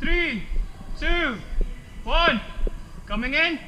3, 2, 1. Coming in.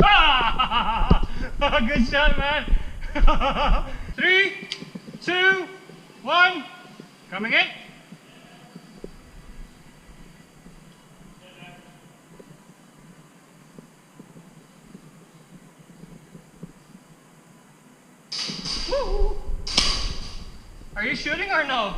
Ah! Good shot, man. 3, 2, 1. Coming in. Woo! Are you shooting or no?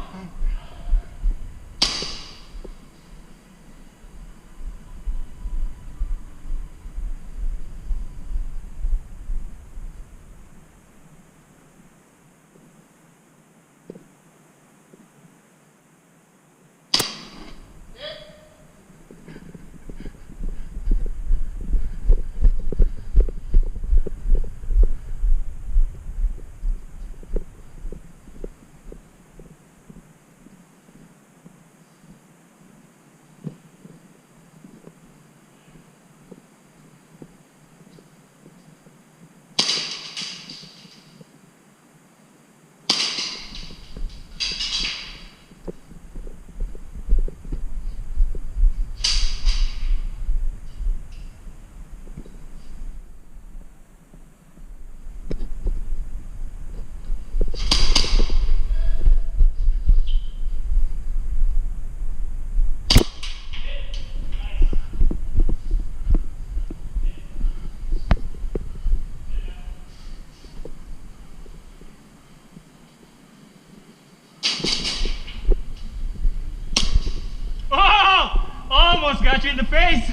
Oh! Almost got you in the face.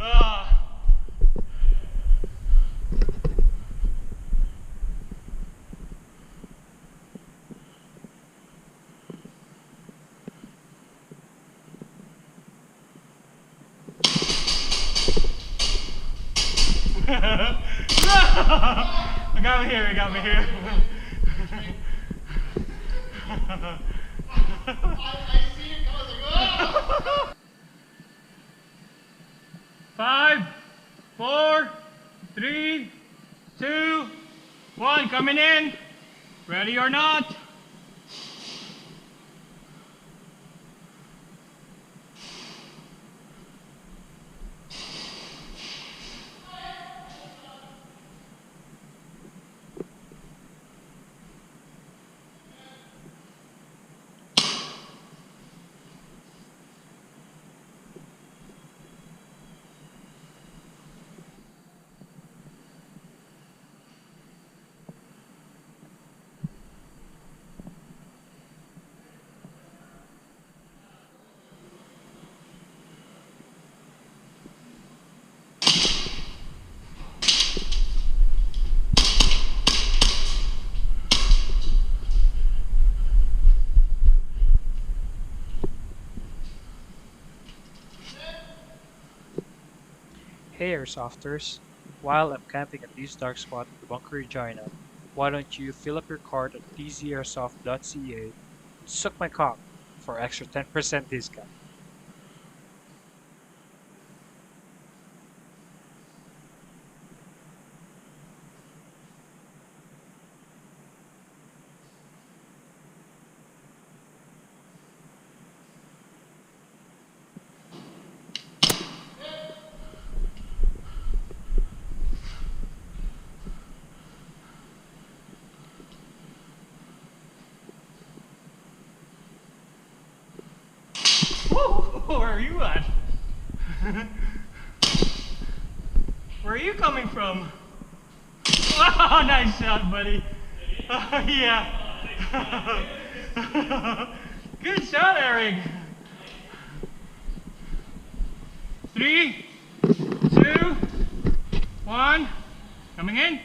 Ah. I got me here, I got me here. I see it coming. Oh! 5, 4, 3, 2, 1. Coming in. Ready or not? Hey Airsofters, while I'm camping at this dark spot in the Bunker Regina, why don't you fill up your cart at tzairsoft.ca and suck my cock for extra 10% discount. Where are you at? Where are you coming from? Oh, nice shot, buddy. Yeah. Good shot, Eric. 3, 2, 1. Coming in.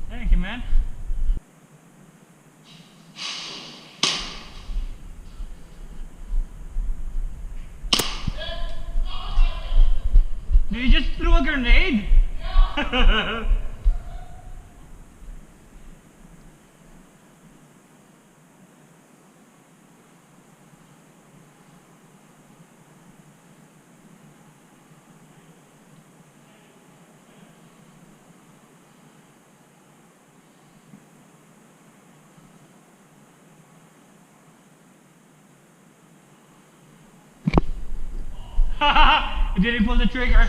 Thank you, man. Did you just throw a grenade? You didn't pull the trigger.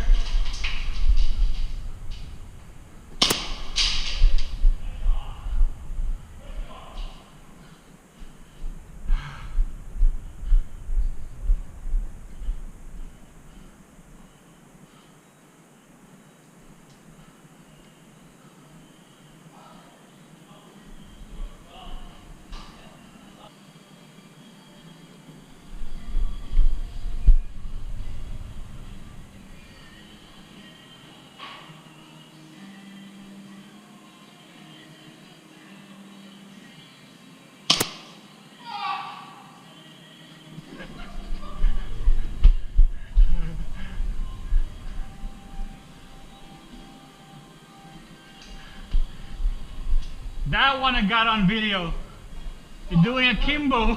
That one I got on video. You're doing a Kimbo.